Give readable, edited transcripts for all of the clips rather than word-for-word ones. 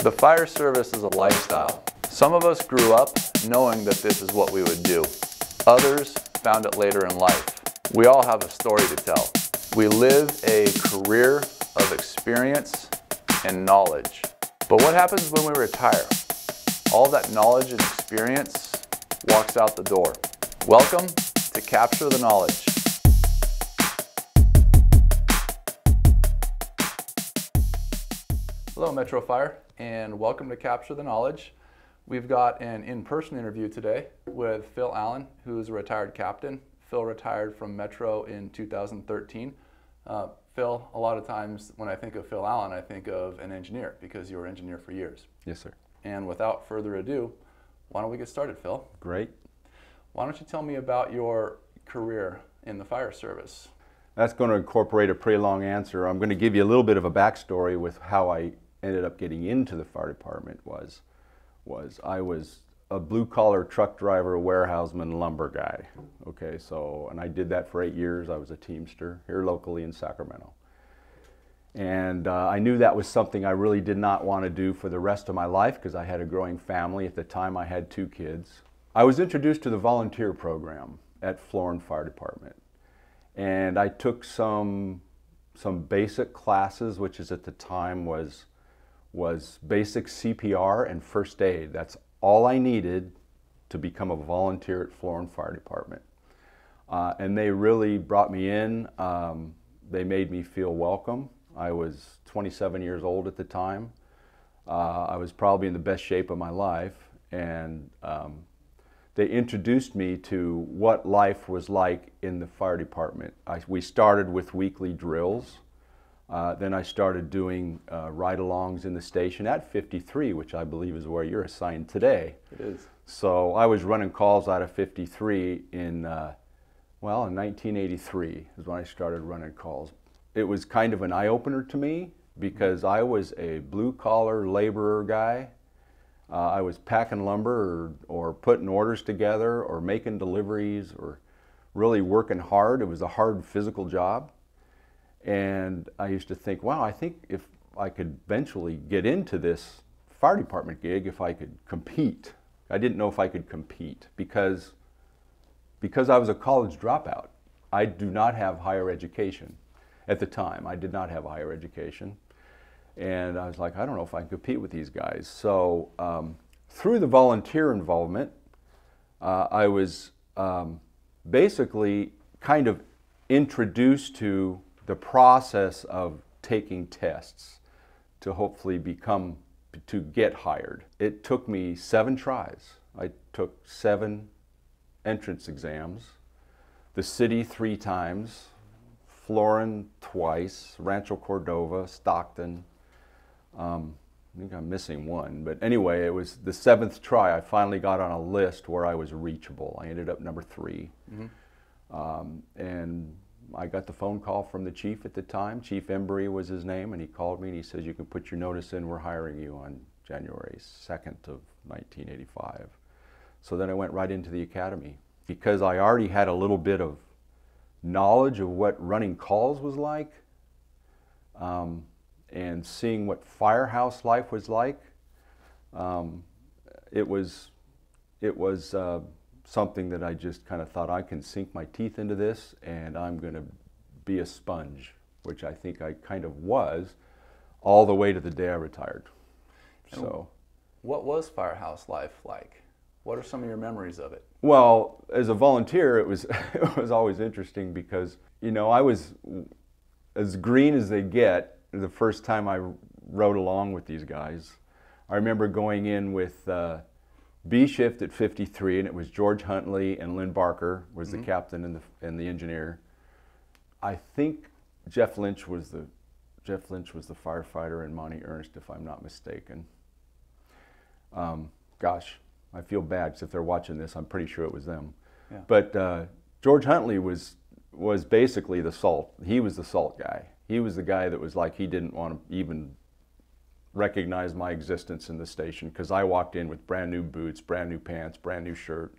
The fire service is a lifestyle. Some of us grew up knowing that this is what we would do. Others found it later in life. We all have a story to tell. We live a career of experience and knowledge. But what happens when we retire? All that knowledge and experience walks out the door. Welcome to Capture the Knowledge. Hello Metro Fire, and welcome to Capture the Knowledge. We've got an in-person interview today with Phil Allen, who's a retired captain. Phil retired from Metro in 2013. Phil, a lot of times when I think of Phil Allen, I think of an engineer, because you were an engineer for years. Yes, sir. And without further ado, why don't we get started, Phil? Great. Why don't you tell me about your career in the fire service? That's going to incorporate a pretty long answer. I'm going to give you a little bit of a backstory with how I ended up getting into the fire department. I was a blue-collar truck driver, warehouseman, lumber guy. Okay, and I did that for 8 years. I was a Teamster here locally in Sacramento. And I knew that was something I really did not want to do for the rest of my life because I had a growing family. At the time, I had 2 kids. I was introduced to the volunteer program at Florin Fire Department. And I took some basic classes, which is at the time was basic CPR and first aid. That's all I needed to become a volunteer at Florin Fire Department. And they really brought me in. They made me feel welcome. I was 27 years old at the time. I was probably in the best shape of my life. And they introduced me to what life was like in the fire department. We started with weekly drills. Then I started doing ride-alongs in the station at 53, which I believe is where you're assigned today. It is. So I was running calls out of 53 in 1983 is when I started running calls. It was kind of an eye-opener to me because I was a blue-collar laborer guy. I was packing lumber or putting orders together or making deliveries or really working hard. It was a hard physical job. And I used to think, wow, I think if I could eventually get into this fire department gig, if I could compete. I didn't know if I could compete because I was a college dropout. I do not have higher education. At the time, I did not have a higher education. And I was like, I don't know if I can compete with these guys. So through the volunteer involvement, I was basically kind of introduced to the process of taking tests to hopefully to get hired. It took me 7 tries. I took 7 entrance exams, the city 3 times, Florin twice, Rancho Cordova, Stockton. I think I'm missing one, but anyway, it was the 7th try. I finally got on a list where I was reachable. I ended up number 3. Mm-hmm. And I got the phone call from the chief at the time. Chief Embry was his name, and he called me and he says, you can put your notice in, we're hiring you on January 2nd of 1985. So then I went right into the academy. Because I already had a little bit of knowledge of what running calls was like, and seeing what firehouse life was like, it was something that I just kind of thought I can sink my teeth into this and I'm going to be a sponge, which I think I kind of was all the way to the day I retired. So, what was firehouse life like? What are some of your memories of it? Well, as a volunteer, it was always interesting because, you know, I was as green as they get the first time I rode along with these guys. I remember going in with B shift at 53, and it was George Huntley and Lynn Barker was the captain and the engineer. I think Jeff Lynch was the firefighter, and Monty Ernst, if I'm not mistaken. Gosh, I feel bad because if they're watching this, I'm pretty sure it was them. Yeah. But George Huntley was basically the salt. He was the salt guy. He was the guy that was like he didn't want to even recognize my existence in the station because I walked in with brand new boots, brand new pants, brand new shirt.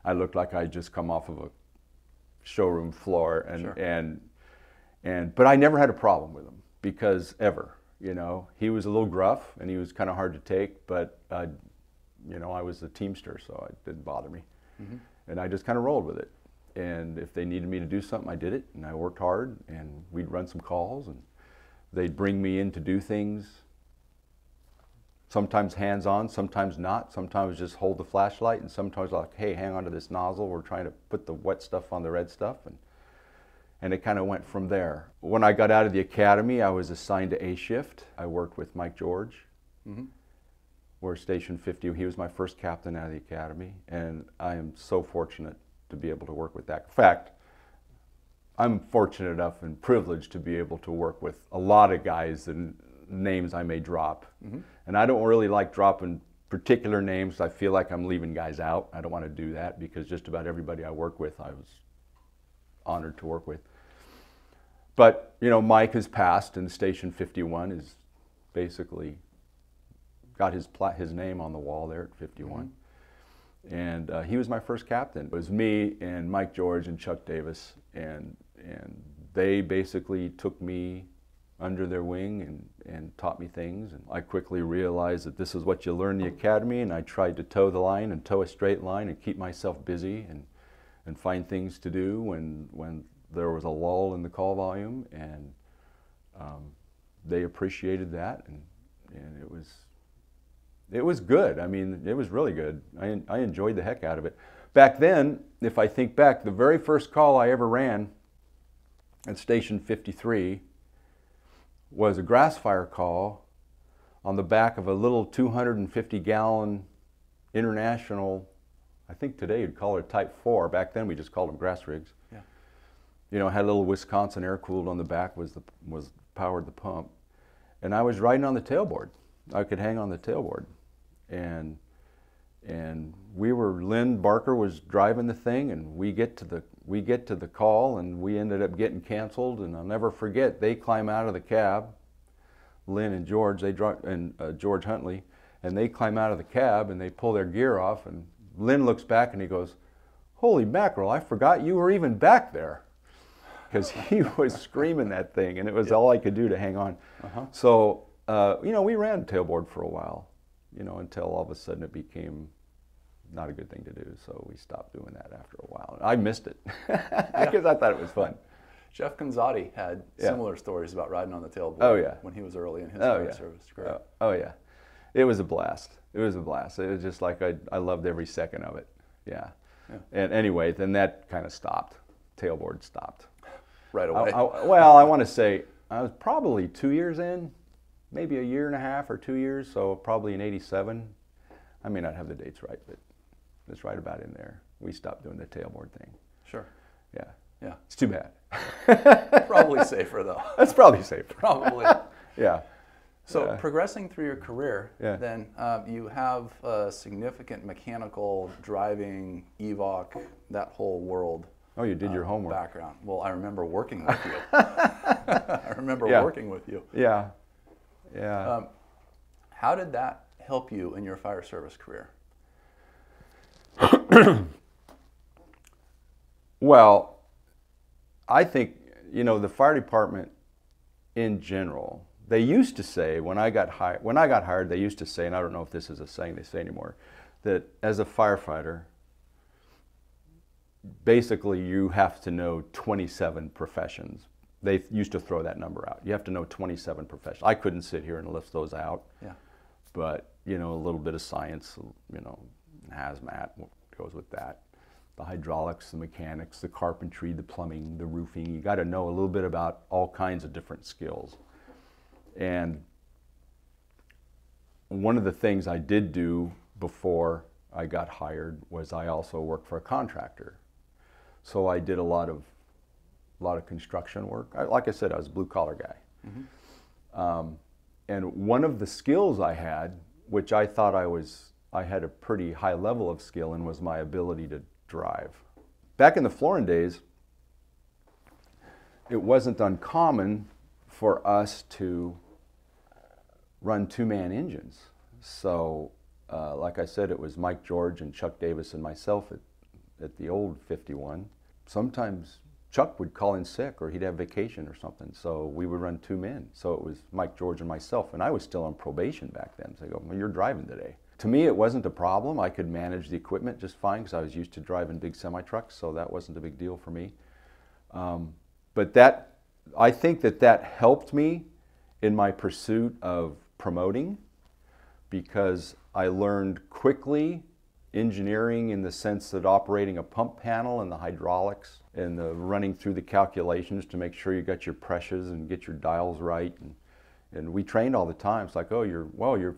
I looked like I'd just come off of a showroom floor, but I never had a problem with him because ever. You know, he was a little gruff and he was kind of hard to take, but you know, I was a teamster, so it didn't bother me. And I just kind of rolled with it. And if they needed me to do something, I did it, and I worked hard, and we'd run some calls, and they'd bring me in to do things, sometimes hands-on, sometimes not, sometimes just hold the flashlight, and sometimes like, hey, hang on to this nozzle, we're trying to put the wet stuff on the red stuff, and it kind of went from there. When I got out of the academy, I was assigned to A shift. I worked with Mike George. We're Station 50. He was my first captain out of the academy, and I am so fortunate to be able to work with that. In fact, I'm fortunate enough and privileged to be able to work with a lot of guys and names I may drop. And I don't really like dropping particular names. I feel like I'm leaving guys out. I don't want to do that because just about everybody I work with, I was honored to work with. But, you know, Mike has passed, and Station 51 is basically got his name on the wall there at 51. And he was my first captain. It was me and Mike George and Chuck Davis, and they basically took me under their wing and taught me things. And I quickly realized that this is what you learn in the academy, and I tried to toe the line and toe a straight line and keep myself busy and find things to do when there was a lull in the call volume, and they appreciated that, and it was good. I mean, it was really good. I enjoyed the heck out of it. Back then, if I think back, the very first call I ever ran at Station 53 was a grass fire call on the back of a little 250-gallon international, I think today you'd call it Type 4. Back then we just called them grass rigs. Yeah. You know, it had a little Wisconsin air-cooled on the back, was powered the pump. And I was riding on the tailboard. I could hang on the tailboard. And Lynn Barker was driving the thing, and we get to the call, and we ended up getting canceled. And I'll never forget, they climb out of the cab, Lynn and George, George Huntley, and they climb out of the cab and they pull their gear off, and Lynn looks back and he goes, "Holy mackerel, I forgot you were even back there." Because he was screaming that thing, and it was all I could do to hang on. So, you know, we ran tailboard for a while, you know, until all of a sudden it became not a good thing to do. So we stopped doing that after a while. I missed it because I thought it was fun. Jeff Gonzatti had similar stories about riding on the tailboard when he was early in his fire service career. Oh yeah, it was a blast. It was a blast. It was just like I loved every second of it. Yeah. And anyway, then that kind of stopped. Tailboard stopped. Right away. Well, I want to say I was probably 2 years in, maybe a year and a half or 2 years, so probably in '87. I may not have the dates right, but it's right about in there. We stopped doing the tailboard thing. Sure. Yeah. Yeah. It's too bad. Probably safer though. That's probably safer. Probably. Yeah. So progressing through your career, then you have a significant mechanical, driving, EVOC, that whole world. Oh, you did your homework. Background. Well, I remember working with you. I remember working with you. Yeah. Yeah. How did that help you in your fire service career? Well, I think, you know, the fire department in general, they used to say when I got hired, they used to say, and I don't know if this is a saying they say anymore, that as a firefighter, basically you have to know 27 professions. They used to throw that number out. You have to know 27 professions. I couldn't sit here and list those out. Yeah. But, you know, a little bit of science, you know, hazmat goes with that. The hydraulics, the mechanics, the carpentry, the plumbing, the roofing. You got to know a little bit about all kinds of different skills. And one of the things I did do before I got hired was I also worked for a contractor. So I did a lot of construction work. Like I said, I was a blue collar guy. And one of the skills I had, which I thought I had a pretty high level of skill in, was my ability to drive. Back in the Florin days, it wasn't uncommon for us to run two-man engines. So, like I said, it was Mike George and Chuck Davis and myself at the old 51. Sometimes Chuck would call in sick or he'd have vacation or something, so we would run 2 men. So it was Mike, George, and myself, and I was still on probation back then. So I go, well, you're driving today. To me, it wasn't a problem. I could manage the equipment just fine because I was used to driving big semi-trucks, so that wasn't a big deal for me. But I think that helped me in my pursuit of promoting, because I learned quickly engineering in the sense that operating a pump panel and the hydraulics and the running through the calculations to make sure you got your pressures and get your dials right. And we trained all the time. It's like, oh,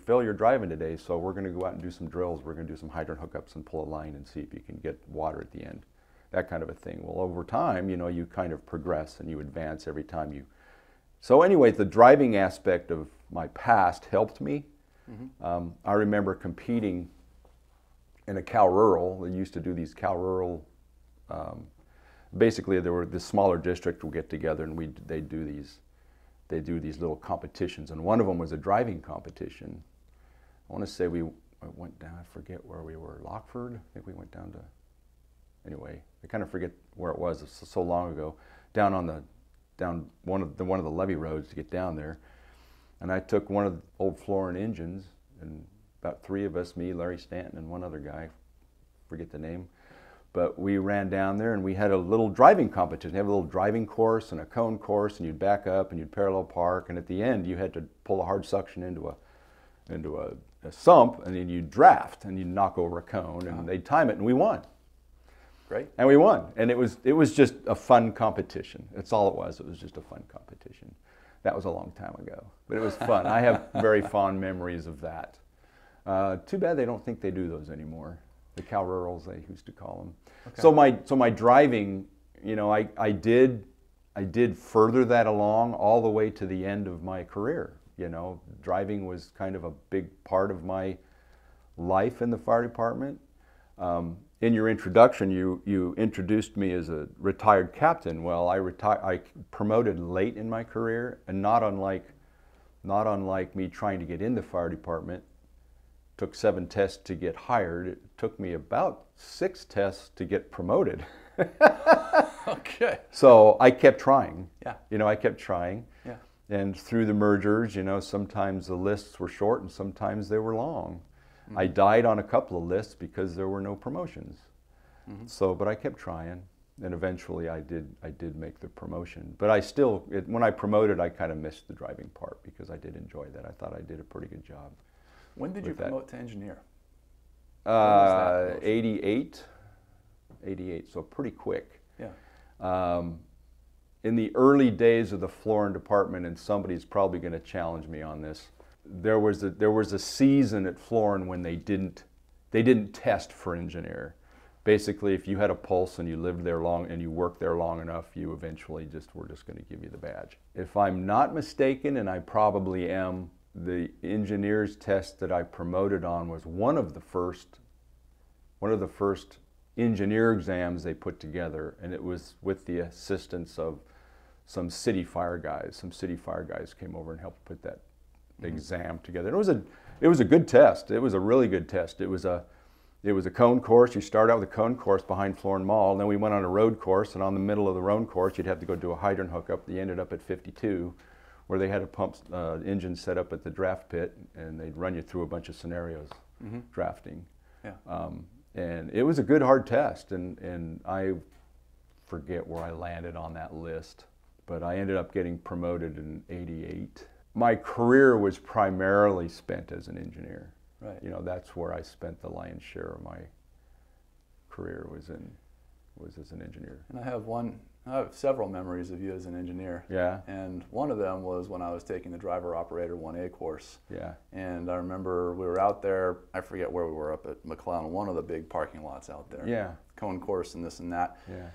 Phil, you're driving today, so we're going to go out and do some drills. We're going to do some hydrant hookups and pull a line and see if you can get water at the end. That kind of a thing. Well, over time, you know, you kind of progress and you advance every time you. So anyway, the driving aspect of my past helped me. Mm-hmm. I remember competing in a Cal Rural. They used to do these Cal Rural. Basically, the smaller district would get together and they do these little competitions. And one of them was a driving competition. I want to say we went down. I forget where we were. Lockford. I think we went down to. Anyway, I kind of forget where it was. It's so long ago. Down one of the levee roads to get down there, and I took one of the old Florin engines, and about 3 of us, me, Larry Stanton, and one other guy, forget the name, but we ran down there and we had a little driving competition. They have a little driving course and a cone course, and you'd back up and you'd parallel park, and at the end you had to pull a hard suction into a sump, and then you'd draft and you'd knock over a cone, and they'd time it, and we won. Great. And we won, and it was just a fun competition. That's all it was. It was just a fun competition. That was a long time ago, but it was fun. I have very fond memories of that. Too bad they don't think they do those anymore. The Cal Rurals, they used to call them. Okay. So my driving, you know, I did further that along all the way to the end of my career. You know, driving was kind of a big part of my life in the fire department. In your introduction, you introduced me as a retired captain. Well, I promoted late in my career, and not unlike me trying to get in the fire department. Took 7 tests to get hired. It took me about 6 tests to get promoted. Okay. So I kept trying. Yeah. You know, I kept trying. Yeah. And through the mergers, you know, sometimes the lists were short and sometimes they were long. Mm-hmm. I died on a couple of lists because there were no promotions. Mm-hmm. So, but I kept trying, and eventually I did make the promotion. But I still, when I promoted, I kind of missed the driving part because I did enjoy that. I thought I did a pretty good job. When did you promote to engineer? 88, so pretty quick. Yeah. In the early days of the Florin department, and somebody's probably going to challenge me on this, there was a season at Florin when they didn't test for engineer. Basically, if you had a pulse and you lived there long and you worked there long enough, you eventually were just going to give you the badge. If I'm not mistaken, and I probably am, the engineer's test that I promoted on was one of the first engineer exams they put together, and it was with the assistance of some city fire guys. Some city fire guys came over and helped put that exam together. It was a good test. It was a really good test. It was a cone course. You start out with a cone course behind Florin Mall, and then we went on a road course, and on the middle of the road course you'd have to go do a hydrant hookup. You ended up at 52, where they had a pump engine set up at the draft pit, and they'd run you through a bunch of scenarios, drafting. Yeah. And it was a good hard test, and I forget where I landed on that list, but I ended up getting promoted in '88. My career was primarily spent as an engineer. Right. You know, that's where I spent the lion's share of my career was as an engineer. And I have several memories of you as an engineer. Yeah. And one of them was when I was taking the driver operator 1A course. Yeah. And I remember we were out there, I forget where we were, up at McClellan, one of the big parking lots out there. Yeah. Cone course and this and that. Yeah.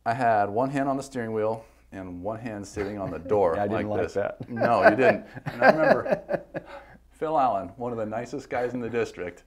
I had one hand on the steering wheel and one hand sitting on the door. I didn't like this. that. No, you didn't. And I remember Phil Allen, one of the nicest guys in the district.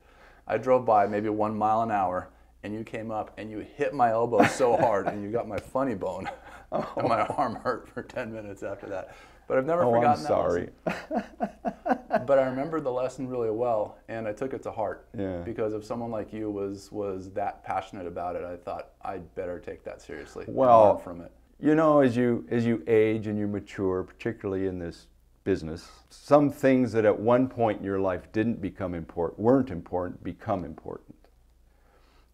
I drove by maybe 1 mile an hour, and you came up and you hit my elbow so hard and you got my funny bone. And my arm hurt for 10 minutes after that. But I've never forgotten I'm sorry. that. But I remember the lesson really well, and I took it to heart. Yeah. Because if someone like you was that passionate about it, I thought I'd better take that seriously Well, and learn from it. You know, as you age and you mature, particularly in this business, some things that at one point in your life weren't important, become important.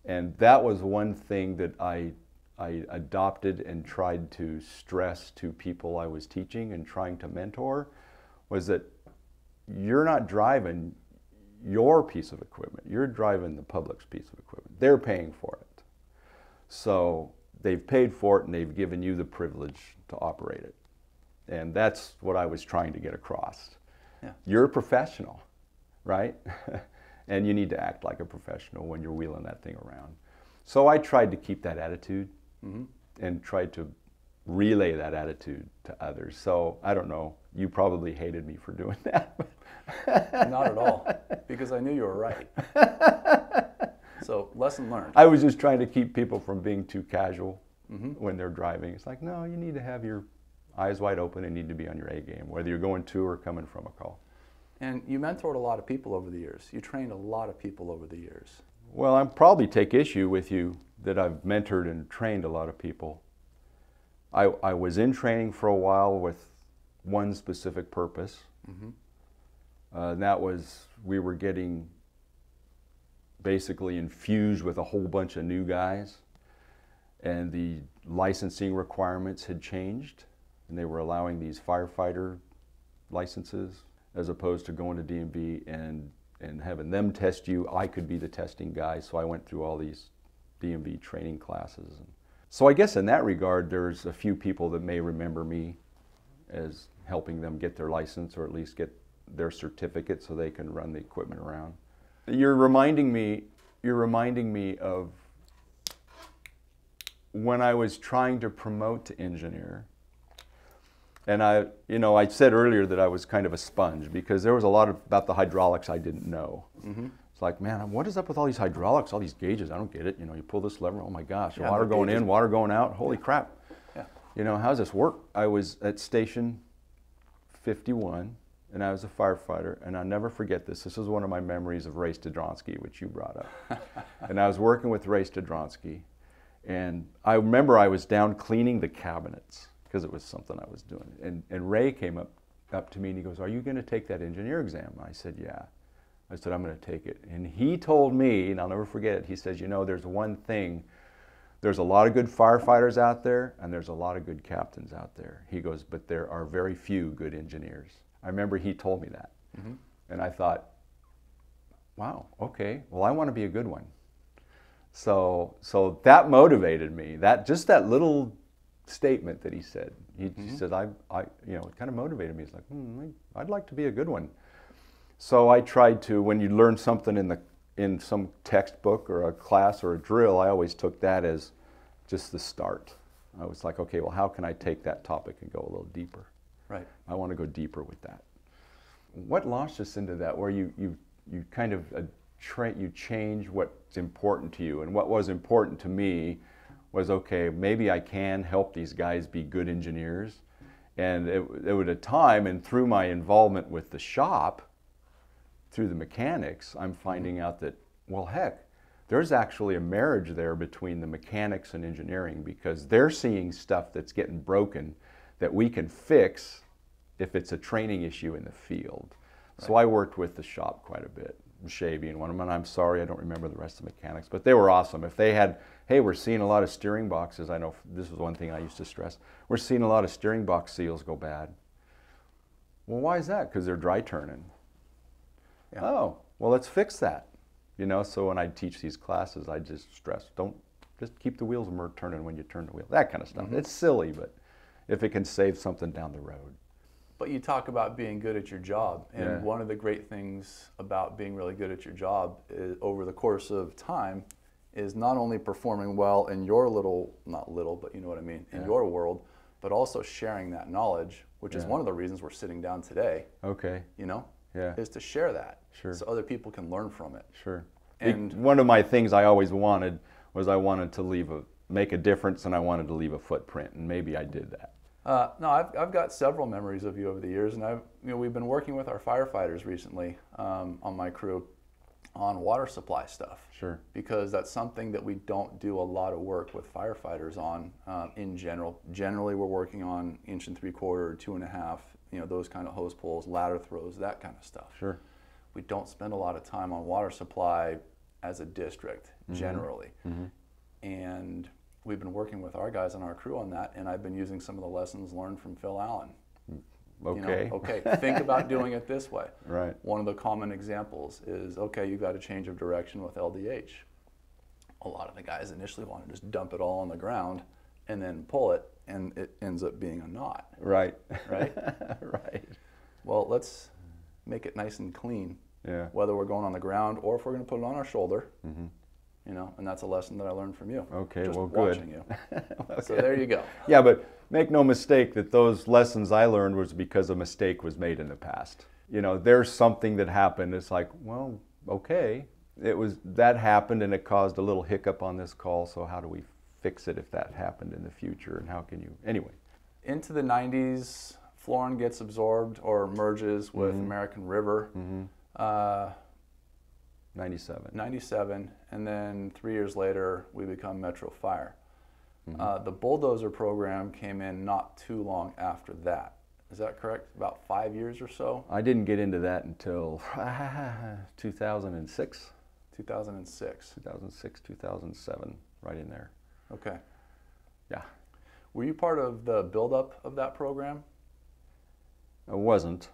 And that was one thing that I adopted and tried to stress to people I was teaching and trying to mentor, was that you're not driving your piece of equipment, you're driving the public's piece of equipment. They're paying for it. So they've paid for it and they've given you the privilege to operate it. And that's what I was trying to get across. Yeah. You're a professional, right? And you need to act like a professional when you're wheeling that thing around. So I tried to keep that attitude and tried to relay that attitude to others. So I don't know, you probably hated me for doing that. Not at all, because I knew you were right. So lesson learned. I was just trying to keep people from being too casual when they're driving. It's like, no, you need to have your eyes wide open and need to be on your A game, whether you're going to or coming from a call. And you mentored a lot of people over the years. You trained a lot of people over the years. Well, I probably take issue with you that I've mentored and trained a lot of people. I was in training for a while with one specific purpose. And that was, we were getting basically infused with a whole bunch of new guys, and the licensing requirements had changed, and they were allowing these firefighter licenses as opposed to going to DMV and having them test you. I could be the testing guy, so I went through all these DMV training classes. So I guess in that regard, there's a few people that may remember me as helping them get their license, or at least get their certificate so they can run the equipment around. You're reminding me of when I was trying to promote to engineer. And I said earlier that I was kind of a sponge because there was a lot about the hydraulics I didn't know. It's like, man, what is up with all these hydraulics, all these gauges? I don't get it. You know, you pull this lever, oh my gosh, Yeah, water the going gauges. in, water going out, holy crap. Yeah. You know, how does this work? I was at station 51, and I was a firefighter, and I'll never forget this. This is one of my memories of Ray Stadronsky, which you brought up. And I was working with Ray Stadronsky, and I remember I was down cleaning the cabinets, because it was something I was doing. And Ray came up to me and he goes, "Are you going to take that engineer exam?" I said, "Yeah." I said, "I'm going to take it." And he told me, and I'll never forget it, he says, "You know, there's one thing. There's a lot of good firefighters out there, and there's a lot of good captains out there." He goes, "But there are very few good engineers." I remember he told me that. And I thought, wow, okay, well, I want to be a good one. So that motivated me. Just that little statement that he said. He said, you know, it kind of motivated me. It's like, I'd like to be a good one. So I tried to, when you learn something in some textbook or a class or a drill, I always took that as just the start. I was like, okay, well, how can I take that topic and go a little deeper? Right. I want to go deeper with that. What launched us into that, where you kind of you change what's important to you? And what was important to me was, okay, maybe I can help these guys be good engineers. And it was a time, and through my involvement with the shop, through the mechanics, I'm finding out that, well, heck, there's actually a marriage there between the mechanics and engineering, because they're seeing stuff that's getting broken that we can fix if it's a training issue in the field. Right. So I worked with the shop quite a bit, Shea being one of them, and I'm sorry I don't remember the rest of the mechanics, but they were awesome. If they had, hey, we're seeing a lot of steering boxes, I know this was one thing I used to stress, we're seeing a lot of steering box seals go bad. Well, why is that? Because they're dry turning. Yeah. Oh, well, let's fix that. You know, so when I teach these classes, I just stress, just keep the wheels turning when you turn the wheel, that kind of stuff. It's silly, but if it can save something down the road. But you talk about being good at your job, and one of the great things about being really good at your job is, over the course of time, is not only performing well in your not little, but you know what I mean, in your world, but also sharing that knowledge, which is one of the reasons we're sitting down today. Okay. You know? Yeah. Is to share that. Sure. So other people can learn from it. Sure. And one of my things I always wanted was I wanted to make a difference, and I wanted to leave a footprint, and maybe I did that. No, I've got several memories of you over the years, and we've been working with our firefighters recently on my crew on water supply stuff. Sure. Because that's something that we don't do a lot of work with firefighters on in general. Generally, we're working on 1 3/4, 2.5, those kind of hose pulls, ladder throws, that kind of stuff. Sure. We don't spend a lot of time on water supply as a district, generally. And we've been working with our guys on our crew on that, and I've been using some of the lessons learned from Phil Allen. Okay. Okay, think about doing it this way. Right. One of the common examples is, okay, you've got a change of direction with LDH. A lot of the guys initially want to just dump it all on the ground and then pull it, and it ends up being a knot. Right. Right? Right. Well, let's make it nice and clean. Yeah. Whether we're going on the ground or if we're going to put it on our shoulder. And that's a lesson that I learned from you. Okay, just well, good. Watching you. So there you go. Yeah, but make no mistake that those lessons I learned was because a mistake was made in the past. There's something that happened. It's like, well, okay, that happened and it caused a little hiccup on this call. So how do we fix it if that happened in the future? And how can you, anyway? Into the 90s, Florin gets absorbed or merges with American River. 97. And then 3 years later, we become Metro Fire. The Bulldozer program came in not too long after that. Is that correct? About 5 years or so? I didn't get into that until 2006. 2006. 2007, right in there. Okay. Yeah. Were you part of the buildup of that program? I wasn't.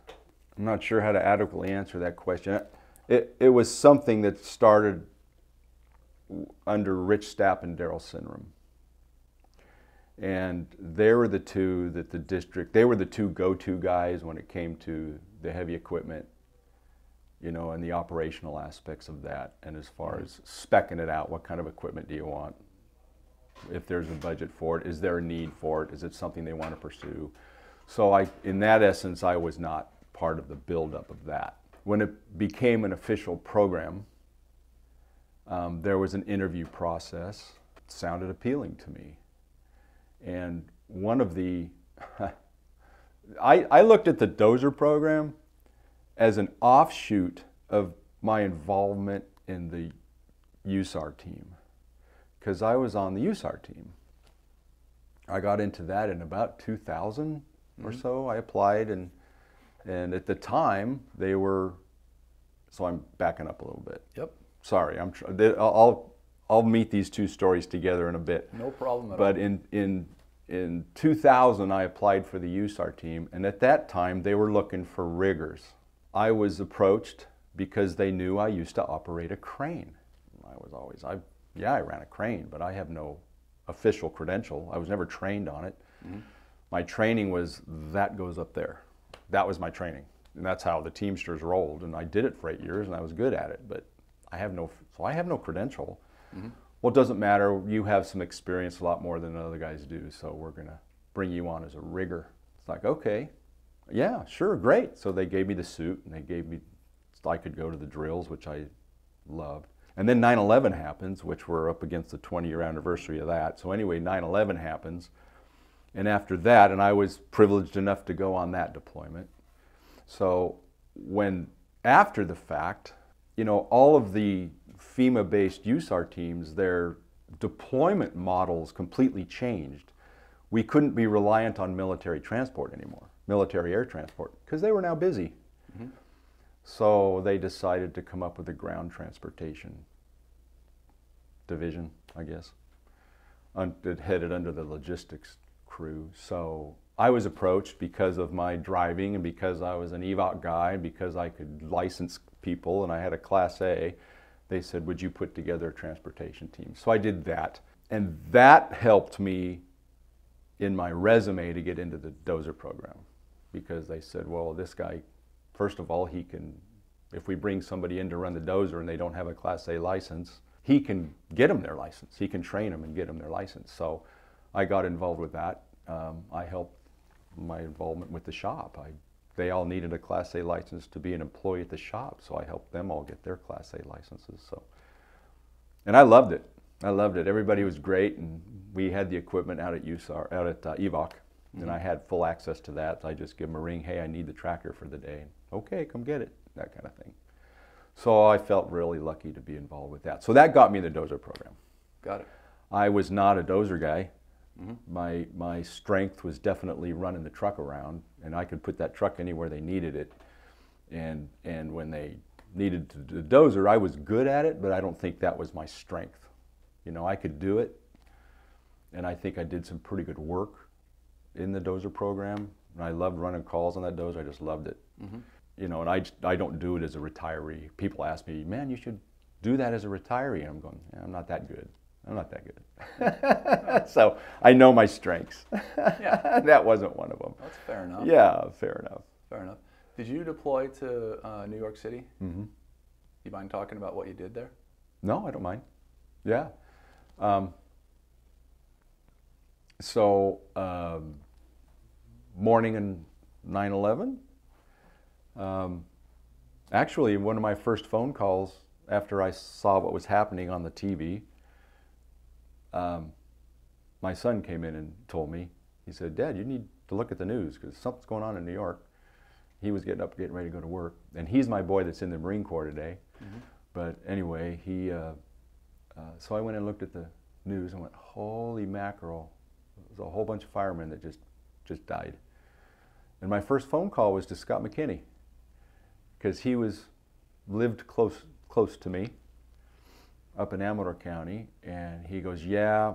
I'm not sure how to adequately answer that question. It was something that started under Rich Stapp and Daryl Sinram. And they were the two that they were the two go-to guys when it came to the heavy equipment, and the operational aspects of that. And as far as speccing it out, what kind of equipment do you want? If there's a budget for it, is there a need for it? Is it something they want to pursue? So in that essence, I was not part of the buildup of that. When it became an official program, there was an interview process. It sounded appealing to me. And one of the, I looked at the Dozer program as an offshoot of my involvement in the USAR team, because I was on the USAR team. I got into that in about 2000 or so. I applied, and at the time they were, so I'm backing up a little bit. Yep. Sorry, I'll meet these two stories together in a bit. No problem at all. But in 2000, I applied for the USAR team, and at that time they were looking for riggers. I was approached because they knew I used to operate a crane. I ran a crane, but I have no official credential. I was never trained on it. My training was, that goes up there. That was my training. And that's how the Teamsters rolled. And I did it for 8 years and I was good at it, but I have no credential. Well, it doesn't matter. You have some experience, a lot more than other guys do. So we're going to bring you on as a rigger. It's like, okay, yeah, sure, great. So they gave me the suit and I could go to the drills, which I loved. And then 9/11 happens, which we're up against the 20-year anniversary of that. So anyway, 9/11 happens. And after that, and I was privileged enough to go on that deployment. So after the fact, all of the FEMA-based USAR teams, their deployment models completely changed. We couldn't be reliant on military transport anymore, military air transport, because they were now busy. So they decided to come up with a ground transportation division, I guess, that headed under the logistics crew. So I was approached because of my driving and because I was an EVOC guy, because I could license people and I had a Class A. They said, would you put together a transportation team? So I did that. And that helped me in my resume to get into the Dozer program, because they said, well, this guy, first of all, if we bring somebody in to run the Dozer and they don't have a Class A license, he can get them their license. He can train them and get them their license. So I got involved with that. I helped my involvement with the shop. They all needed a Class A license to be an employee at the shop, so I helped them all get their Class A licenses. And I loved it. Everybody was great, and we had the equipment out at EVOC. And I had full access to that. So I just give them a ring, hey, I need the tractor for the day. Okay, come get it, that kind of thing. So I felt really lucky to be involved with that. So that got me the dozer program. Got it. I was not a dozer guy. My strength was definitely running the truck around, and I could put that truck anywhere they needed it. And when they needed to do the dozer, I was good at it, but I don't think that was my strength. You know, I could do it, and I think I did some pretty good work in the dozer program. And I loved running calls on that dozer. I just loved it. You know, and I don't do it as a retiree. People ask me, man, you should do that as a retiree. And I'm going, yeah, I'm not that good. I'm not that good. So I know my strengths. Yeah. That wasn't one of them. That's fair enough. Yeah, fair enough. Fair enough. Did you deploy to New York City? You mind talking about what you did there? No, I don't mind. Yeah. Morning in 9/11. Actually, one of my first phone calls after I saw what was happening on the TV, my son came in and told me, he said, Dad, you need to look at the news because something's going on in New York. He was getting ready to go to work. And he's my boy that's in the Marine Corps today. But anyway, so I went and looked at the news and went, holy mackerel. There's a whole bunch of firemen that just died. And my first phone call was to Scott McKinney because he lived close to me up in Amador County. And he goes, yeah,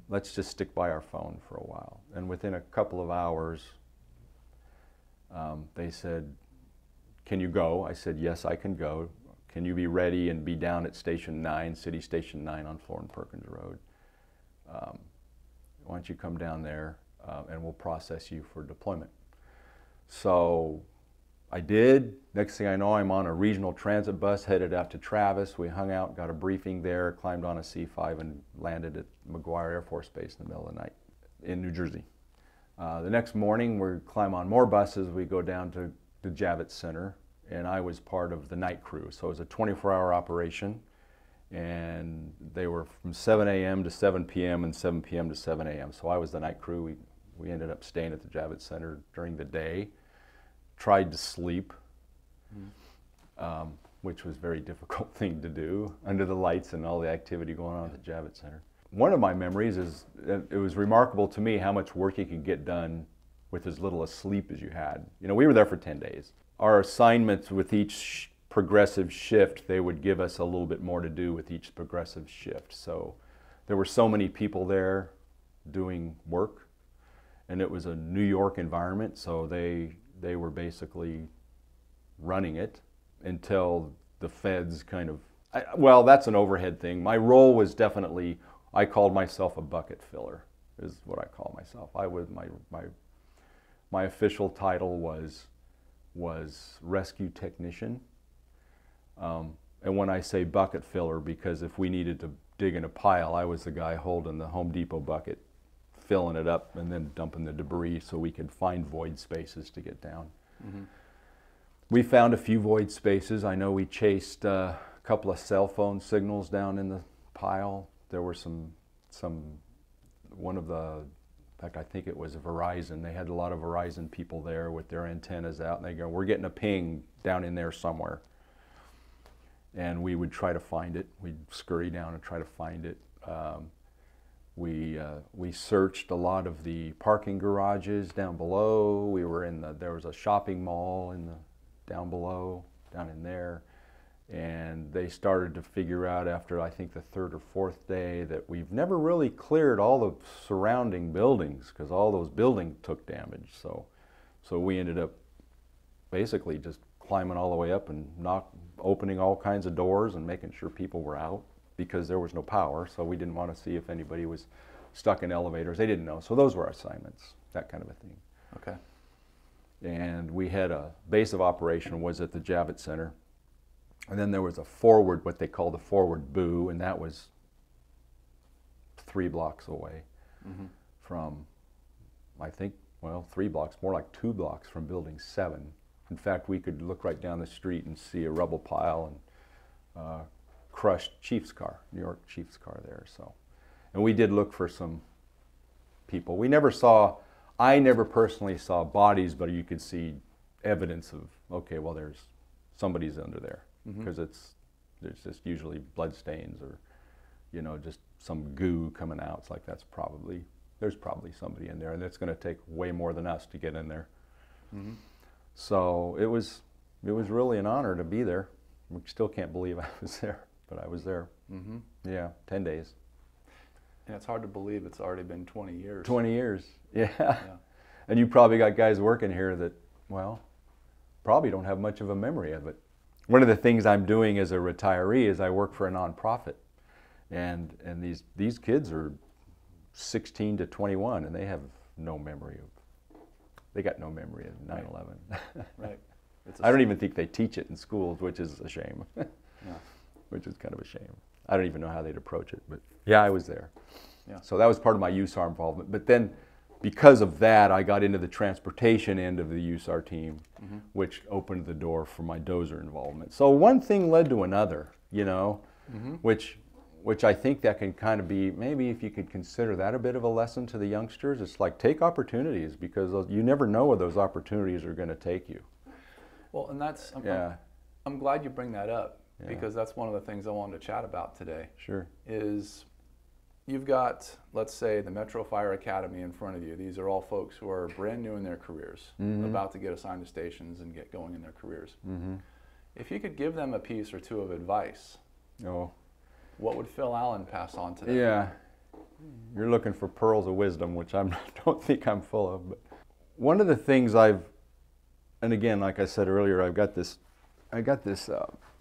let's just stick by our phone for a while. And within a couple of hours, they said, can you go? I said, yes, I can go. Can you be ready and be down at Station 9, City Station 9 on Florin Perkins Road? Why don't you come down there and we'll process you for deployment. So I did. Next thing I know, I'm on a regional transit bus headed out to Travis. We hung out, got a briefing there, climbed on a C-5 and landed at McGuire Air Force Base in the middle of the night in New Jersey. The next morning, we climb on more buses. We go down to the Javits Center, and I was part of the night crew. So it was a 24-hour operation, and they were from 7 a.m. to 7 p.m. and 7 p.m. to 7 a.m. So I was the night crew. We ended up staying at the Javits Center during the day, tried to sleep, which was a very difficult thing to do under the lights and all the activity going on at the Javits Center. One of my memories is it was remarkable to me how much work you could get done with as little as sleep as you had. You know, we were there for 10 days. Our assignments with each progressive shift, they would give us a little bit more to do with each progressive shift. So there were so many people there doing work, and it was a New York environment, so they were basically running it until the feds kind of, well, that's an overhead thing. My role was definitely, I called myself a bucket filler, is what I call myself. I was, my official title was rescue technician. And when I say bucket filler, because if we needed to dig in a pile, I was the guy holding the Home Depot bucket, filling it up and then dumping the debris so we could find void spaces to get down. We found a few void spaces. I know we chased a couple of cell phone signals down in the pile. There were one of the, in fact, I think it was Verizon. They had a lot of Verizon people there with their antennas out, and they go, we're getting a ping down in there somewhere. And we would try to find it. We'd scurry down and try to find it. We searched a lot of the parking garages down below. We were there was a shopping mall down below, down in there. And they started to figure out after, I think, the third or fourth day that we've never really cleared all the surrounding buildings because all those buildings took damage. So we ended up basically just climbing all the way up and opening all kinds of doors and making sure people were out because there was no power. So we didn't want to see if anybody was stuck in elevators. They didn't know. So those were our assignments, that kind of a thing. Okay. And we had a base of operation was at the Javits Center. And then there was a forward, what they called a forward boo, and that was 3 blocks away from, I think, well, 3 blocks, more like 2 blocks from Building 7. In fact, we could look right down the street and see a rubble pile and crushed Chiefs car, New York Chiefs car there. So, and we did look for some people. We never saw I never personally saw bodies, but you could see evidence of, okay, well, somebody's under there, because there's just usually blood stains or, you know, just some goo coming out. It's like there's probably somebody in there, and it's going to take way more than us to get in there. So it was really an honor to be there. We still can't believe I was there, but I was there. Yeah, 10 days. And it's hard to believe it's already been 20 years. 20 years, yeah. And you probably got guys working here that, well, probably don't have much of a memory of it. One of the things I'm doing as a retiree is I work for a nonprofit. And these kids are 16 to 21, and they have no memory they got no memory of 9/11. Right. I don't even think they teach it in schools, which is a shame. Which is kind of a shame. I don't even know how they'd approach it, but yeah, I was there. Yeah. So that was part of my USAR involvement. But then, because of that, I got into the transportation end of the USAR team, which opened the door for my dozer involvement. So one thing led to another, you know, which I think that can kind of be, maybe if you could consider that a bit of a lesson to the youngsters. It's like, take opportunities, because you never know where those opportunities are going to take you. Well, and that's, I'm glad you bring that up, because that's one of the things I wanted to chat about today. Sure. Is you've got, let's say, the Metro Fire Academy in front of you. These are all folks who are brand new in their careers, about to get assigned to stations and get going in their careers. If you could give them a piece or two of advice, what would Phil Allen pass on to them? Yeah, you're looking for pearls of wisdom, which I don't think I'm full of. But one of the things and again, like I said earlier, I got this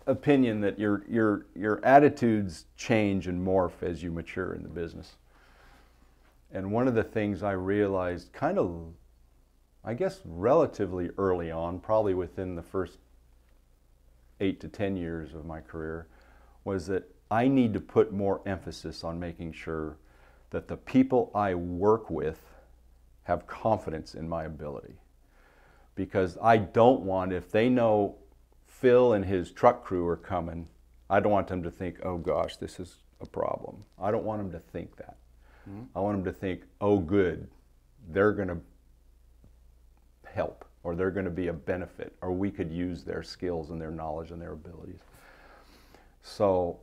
opinion that your attitudes change and morph as you mature in the business. And one of the things I realized kind of, I guess, relatively early on, probably within the first 8 to 10 years of my career, was that I need to put more emphasis on making sure that the people I work with have confidence in my ability. Because I don't want, if they know Phil and his truck crew are coming, I don't want them to think, oh gosh, this is a problem. I don't want them to think that. I want them to think, oh good, they're going to help, or they're going to be a benefit, or we could use their skills and their knowledge and their abilities. So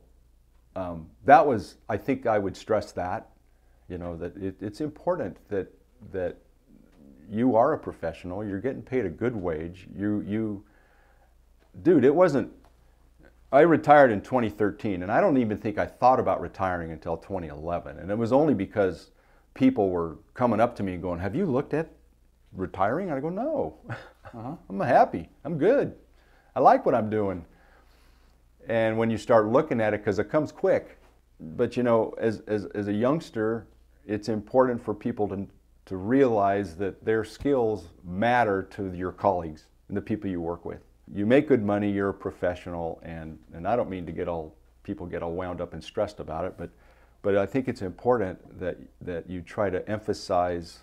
that was, I think I would stress that, you know, that it's important that you are a professional, you're getting paid a good wage. Dude, it wasn't, I retired in 2013, and I don't even think I thought about retiring until 2011. And it was only because people were coming up to me and going, have you looked at retiring? And I go, no, I'm happy, I'm good. I like what I'm doing. And when you start looking at it, because it comes quick, but you know, as a youngster, it's important for people to realize that their skills matter to your colleagues and the people you work with. You make good money, you're a professional, and I don't mean to people get all wound up and stressed about it, but I think it's important that you try to emphasize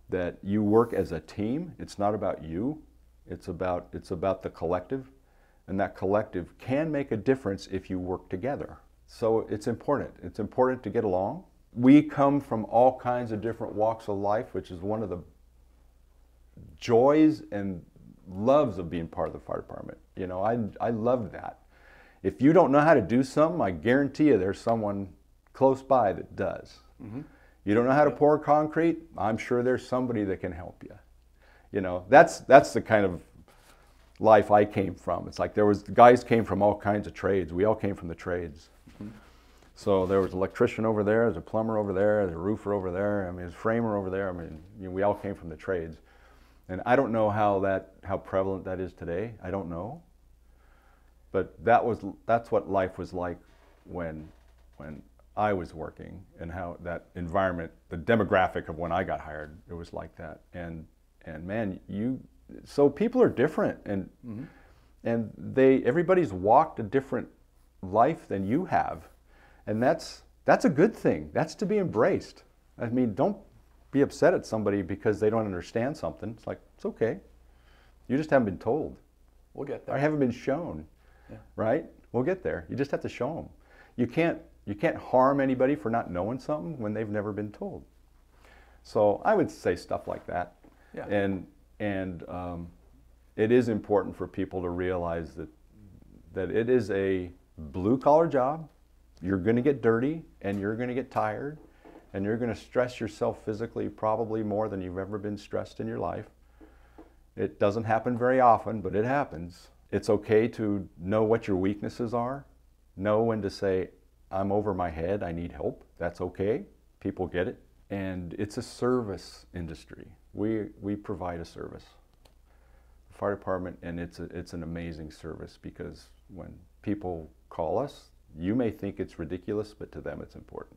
that you work as a team. It's not about you, it's about the collective. And that collective can make a difference if you work together. So it's important. It's important to get along. We come from all kinds of different walks of life, which is one of the joys and loves of being part of the fire department. You know, I love that. If you don't know how to do something, I guarantee you there's someone close by that does. You don't know how to pour concrete? I'm sure there's somebody that can help you. You know, that's the kind of life I came from. It's like guys came from all kinds of trades. We all came from the trades. So there was an electrician over there, there's a plumber over there, there's a roofer over there, I mean, there's a framer over there. I mean, you know, we all came from the trades. And I don't know how prevalent that is today. I don't know. But that's what life was like when I was working, and how that environment, the demographic of when I got hired, it was like that. And man, so people are different, and everybody's walked a different life than you have, and that's a good thing. That's to be embraced. I mean, don't be upset at somebody because they don't understand something. It's like, it's okay. You just haven't been told. We'll get there. Or haven't been shown, right? We'll get there. You just have to show them. You can't harm anybody for not knowing something when they've never been told. So I would say stuff like that. Yeah. And it is important for people to realize that it is a blue-collar job. You're going to get dirty, and you're going to get tired, and you're going to stress yourself physically probably more than you've ever been stressed in your life. It doesn't happen very often, but it happens. It's okay to know what your weaknesses are, know when to say, I'm over my head, I need help. That's okay. People get it. And it's a service industry. We provide a service. The fire department, and it's an amazing service, because when people call us, you may think it's ridiculous, but to them it's important.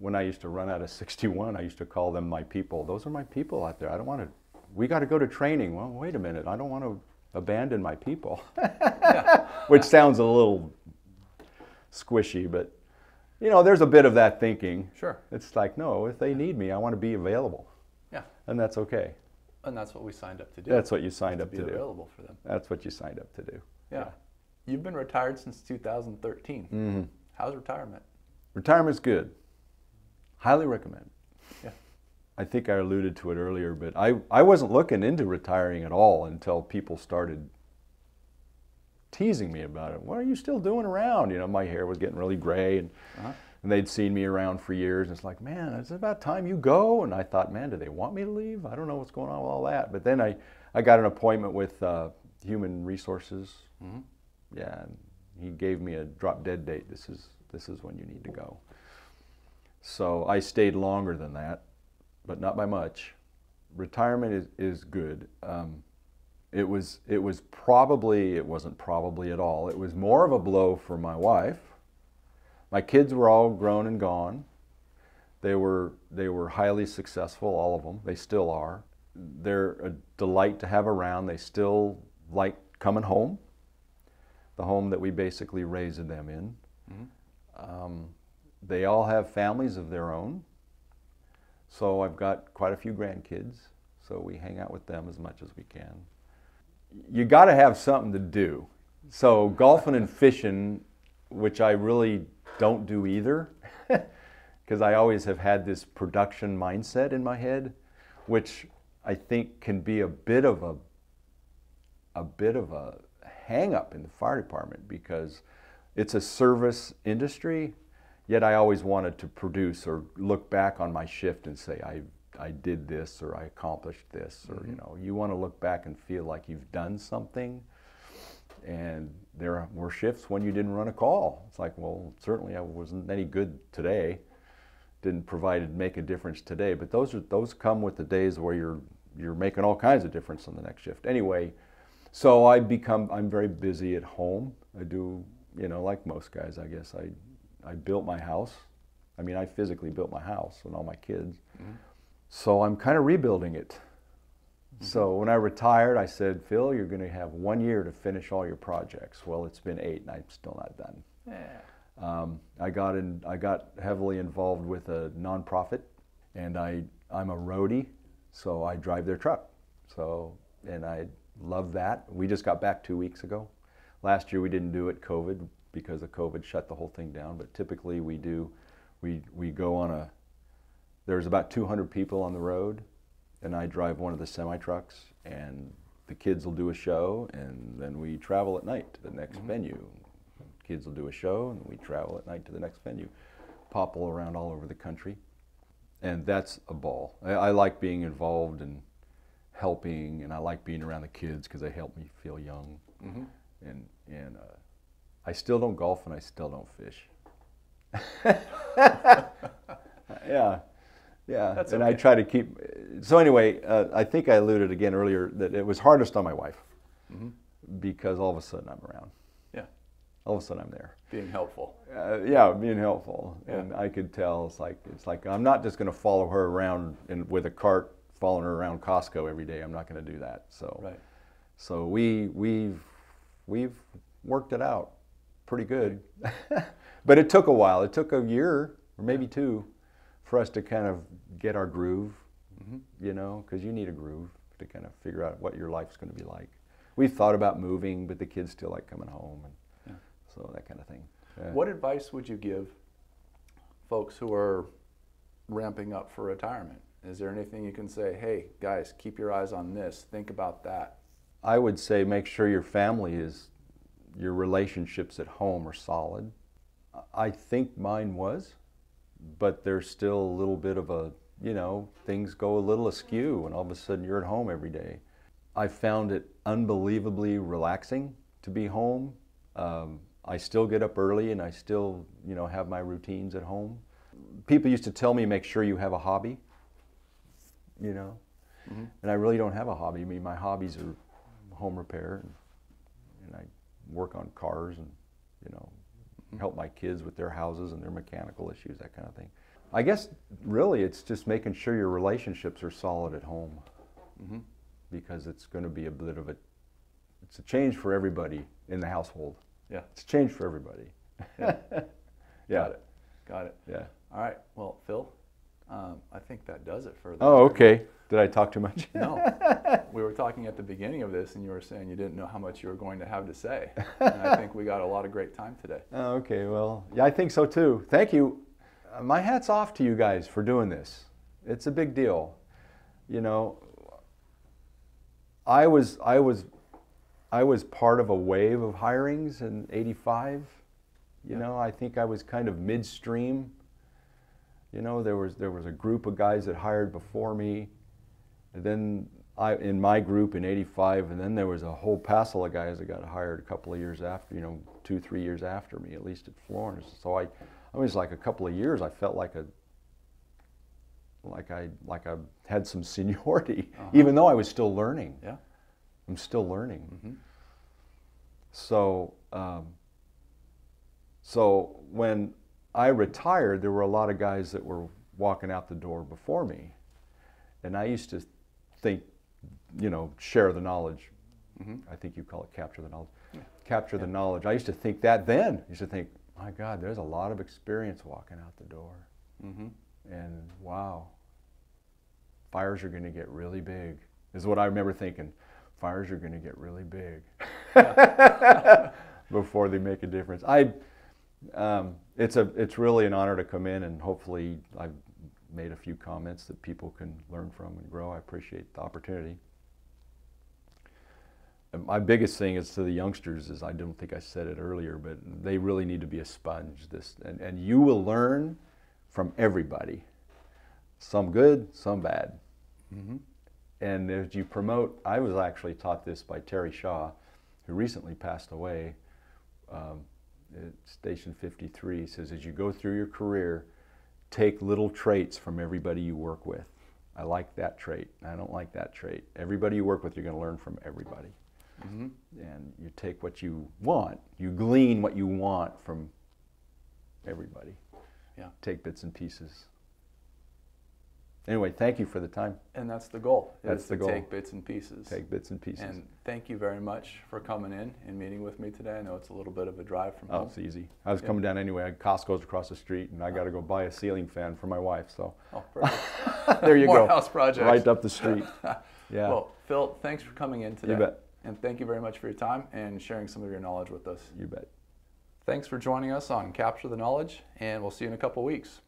When I used to run out of 61, I used to call them my people. Those are my people out there. I don't want to, we got to go to training. Well, wait a minute, I don't want to abandon my people. Yeah. Which sounds a little squishy, but you know, there's a bit of that thinking. Sure. It's like, no, if they need me, I want to be available. Yeah. And that's okay. And that's what we signed up to do. That's what you signed up to do. Be available for them. That's what you signed up to do. Yeah. You've been retired since 2013. Mm-hmm. How's retirement? Retirement's good. Highly recommend. Yeah. I think I alluded to it earlier, but I wasn't looking into retiring at all until people started teasing me about it. What are you still doing around? You know, my hair was getting really gray, and they'd seen me around for years, and it's like, man, it's about time you go. And I thought, man, do they want me to leave? I don't know what's going on with all that. But then I got an appointment with Human Resources. Mm-hmm. Yeah, and he gave me a drop dead date. This is when you need to go. So I stayed longer than that, but not by much. Retirement is good. It wasn't probably at all. It was more of a blow for my wife. My kids were all grown and gone. They were highly successful, all of them. They still are. They're a delight to have around. They still like coming home, the home that we basically raised them in. Mm-hmm. They all have families of their own. So I've got quite a few grandkids, so we hang out with them as much as we can. You got to have something to do. So golfing and fishing, which I really don't do either, because I always have had this production mindset in my head, which I think can be a bit of a hang up in the fire department, because it's a service industry, yet I always wanted to produce or look back on my shift and say, I did this, or I accomplished this, or, you know, you want to look back and feel like you've done something. And there were shifts when you didn't run a call. It's like, well, certainly I wasn't any good today, didn't make a difference today, but those come with the days where you're making all kinds of difference on the next shift. Anyway, so I'm very busy at home. I do, you know, like most guys, I guess. I built my house. I mean, I physically built my house and all my kids. Mm-hmm. So I'm kind of rebuilding it. Mm-hmm. So when I retired, I said, Phil, you're going to have 1 year to finish all your projects. Well, it's been 8 and I'm still not done. Yeah. I got heavily involved with a nonprofit, and I'm a roadie, so I drive their truck. And I love that. We just got back 2 weeks ago. Last year we didn't do it, COVID, because of COVID shut the whole thing down, but typically we do. We go on there's about 200 people on the road, and I drive one of the semi-trucks, and the kids will do a show, and then we travel at night to the next venue. Kids will do a show, and we travel at night to the next venue. Popple around all over the country, and that's a ball. I like being involved and helping, and I like being around the kids because they help me feel young. Mm-hmm. And I still don't golf, and I still don't fish. Yeah, that's and okay. I try to keep. So anyway, I think I alluded again earlier that it was hardest on my wife, because all of a sudden I'm around. Yeah. All of a sudden I'm there. Being helpful. Being helpful, Yeah. and I could tell it's like I'm not just going to follow her around with a cart, following her around Costco every day. I'm not going to do that. So, right. So we've worked it out pretty good, but it took a while. It took a year or maybe 2 for us to kind of get our groove, you know, because you need a groove to kind of figure out what your life's going to be like. We've thought about moving, but the kids still like coming home, and so that kind of thing. What advice would you give folks who are ramping up for retirement? Is there anything you can say, hey, guys, keep your eyes on this, think about that? I would say make sure your relationships at home are solid. I think mine was, but there's still a little bit of a, things go a little askew and all of a sudden you're at home every day. I found it unbelievably relaxing to be home. I still get up early and I still, have my routines at home. People used to tell me, make sure you have a hobby, Mm-hmm. and I really don't have a hobby. I mean, my hobbies are home repair and I work on cars and, help my kids with their houses and their mechanical issues, that kind of thing. I guess really it's just making sure your relationships are solid at home, mm-hmm. because it's going to be it's a change for everybody in the household. Yeah. It's a change for everybody. Yeah. Yeah. Got it. Yeah. All right. Well, Phil, I think that does it for the Oh, okay. Did I talk too much? No. We were talking at the beginning of this, and you were saying you didn't know how much you were going to have to say. And I think we got a lot of great time today. Oh, okay. Well, yeah, I think so too. Thank you. My hat's off to you guys for doing this. It's a big deal. I was part of a wave of hirings in '85. I think I was kind of midstream. There was a group of guys that hired before me, and then in my group in '85, and then there was a whole passel of guys that got hired a couple of years after, 2-3 years after me, at least at Florence. So I was like a couple of years. I felt like I had some seniority, even though I was still learning. Yeah, I'm still learning. Mm-hmm. So when I retired, there were a lot of guys that were walking out the door before me. And I used to think, share the knowledge. Mm-hmm. I think you call it capture the knowledge. Yeah. Capture the knowledge. I used to think that then. I used to think, my God, there's a lot of experience walking out the door. Mm-hmm. And wow, fires are going to get really big, is what I remember thinking. Fires are going to get really big before they make a difference. It's really an honor to come in, and hopefully I've made a few comments that people can learn from and grow. I appreciate the opportunity. My biggest thing is to the youngsters is, I don't think I said it earlier, but they really need to be a sponge. And you will learn from everybody, some good, some bad. Mm-hmm. And as you promote, I was actually taught this by Terry Shaw, who recently passed away. At Station 53, he says, as you go through your career, take little traits from everybody you work with. I like that trait. I don't like that trait. Everybody you work with, you're going to learn from everybody. Mm-hmm. And you take what you want. You glean what you want from everybody. Yeah. Take bits and pieces. Anyway, thank you for the time. And that's the goal. That's the goal. Take bits and pieces. Take bits and pieces. And thank you very much for coming in and meeting with me today. I know it's a little bit of a drive from Oh, home. it's easy. I was coming down anyway. Costco's across the street, and I got to go buy a ceiling fan for my wife. So Oh, perfect. there you More go. house projects. Right up the street. Yeah. Well, Phil, thanks for coming in today. You bet. And thank you very much for your time and sharing some of your knowledge with us. You bet. Thanks for joining us on Capture the Knowledge, and we'll see you in a couple weeks.